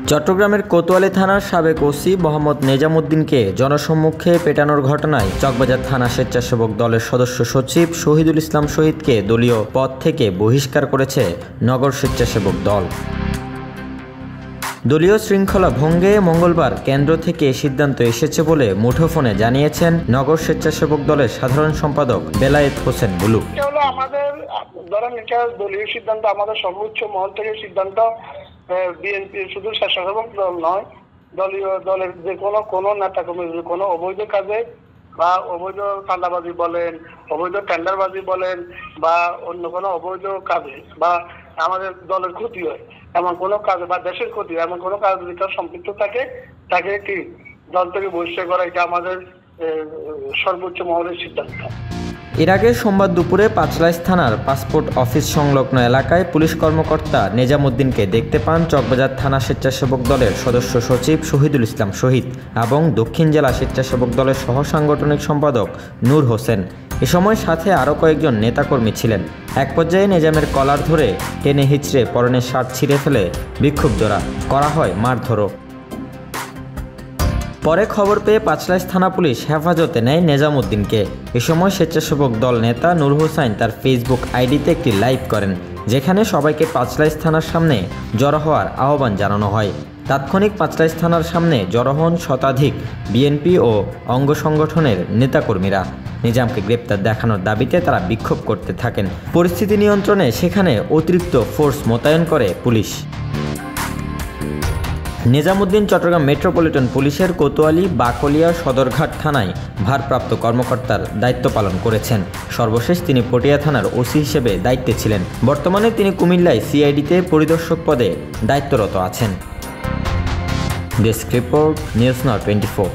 চট্টগ্রামের কোতোয়ালি থানার সাবেক ওসি মোহাম্মদ নেজামুদ্দিনকে জনসম্মুখে পেটানোর ঘটনায় চকবাজার থানা স্বেচ্ছাসেবক দলের সদস্য সচিব শহীদুল ইসলাম শহীদকে দলীয় পদ থেকে বহিষ্কার করেছে নগর স্বেচ্ছাসেবক দল। দলীয় শৃঙ্খলা ভঙ্গে মঙ্গলবার কেন্দ্র থেকে সিদ্ধান্ত এসেছে বলে মুঠোফোনে জানিয়েছেন নগর স্বেচ্ছাসেবক দলের সাধারণ সম্পাদক বেলায়েত হোসেন বুলু। আমাদের ধরেন এটা দলীয় সিদ্ধান্ত, আমাদের সর্বোচ্চ মহল থেকে সিদ্ধান্ত। বিএনপি শুধু স্বেচ্ছাসেবক দল নয়, দলের যে কোনো নেতা কর্মী কোনো অবৈধ কাজে বা অবৈধ চাঁদাবাজি বলেন, অবৈধ টেন্ডারবাজি বলেন বা অন্য কোনো অবৈধ কাজে বা আমাদের দলের ক্ষতি হয় এমন কোনো কাজে বা দেশের ক্ষতি এমন কোনো কাজ যদি সম্পৃক্ত থাকে তাকে কি দল থেকে বহিষ্কার করা, এটা আমাদের সর্বোচ্চ মহলের সিদ্ধান্ত। এর আগে সোমবার দুপুরে পাঁচলাইশ থানার পাসপোর্ট অফিস সংলগ্ন এলাকায় পুলিশ কর্মকর্তা নেজামুদ্দিনকে দেখতে পান চকবাজার থানা স্বেচ্ছাসেবক দলের সদস্য সচিব শহীদুল ইসলাম শহীদ এবং দক্ষিণ জেলা স্বেচ্ছাসেবক দলের সহ সাংগঠনিক সম্পাদক নূর হোসেন। এ সময় সাথে আরও কয়েকজন নেতাকর্মী ছিলেন। এক পর্যায়ে নেজামের কলার ধরে টেনে হিচড়ে পরনের শার্ট ছিঁড়ে ফেলে বিক্ষুব্ধরা করা হয় মারধরও। পরে খবর পেয়ে পাঁচলাইশ থানা পুলিশ হেফাজতে নেয় নেজামুদ্দিনকে। এ সময় স্বেচ্ছাসেবক দল নেতা নূর হোসেন তার ফেসবুক আইডিতে একটি লাইভ করেন, যেখানে সবাইকে পাঁচলাইশ থানার সামনে জড়ো হওয়ার আহ্বান জানানো হয়। তাৎক্ষণিক পাঁচলাইশ থানার সামনে জড়ো হন শতাধিক বিএনপি ও অঙ্গ সংগঠনের নেতাকর্মীরা। নিজামকে গ্রেপ্তার দেখানোর দাবিতে তারা বিক্ষোভ করতে থাকেন। পরিস্থিতি নিয়ন্ত্রণে সেখানে অতিরিক্ত ফোর্স মোতায়েন করে পুলিশ। নেজামুদ্দিন চট্টগ্রাম মেট্রোপলিটন পুলিশের কোতোয়ালি বাকলিয়া সদরঘাট থানায় ভারপ্রাপ্ত কর্মকর্তার দায়িত্ব পালন করেছেন। সর্বশেষ তিনি পটিয়া থানার ওসি হিসেবে দায়িত্বে ছিলেন। বর্তমানে তিনি কুমিল্লায় সিআইডিতে পরিদর্শক পদে দায়িত্বরত আছেন। Desk report, news now 24।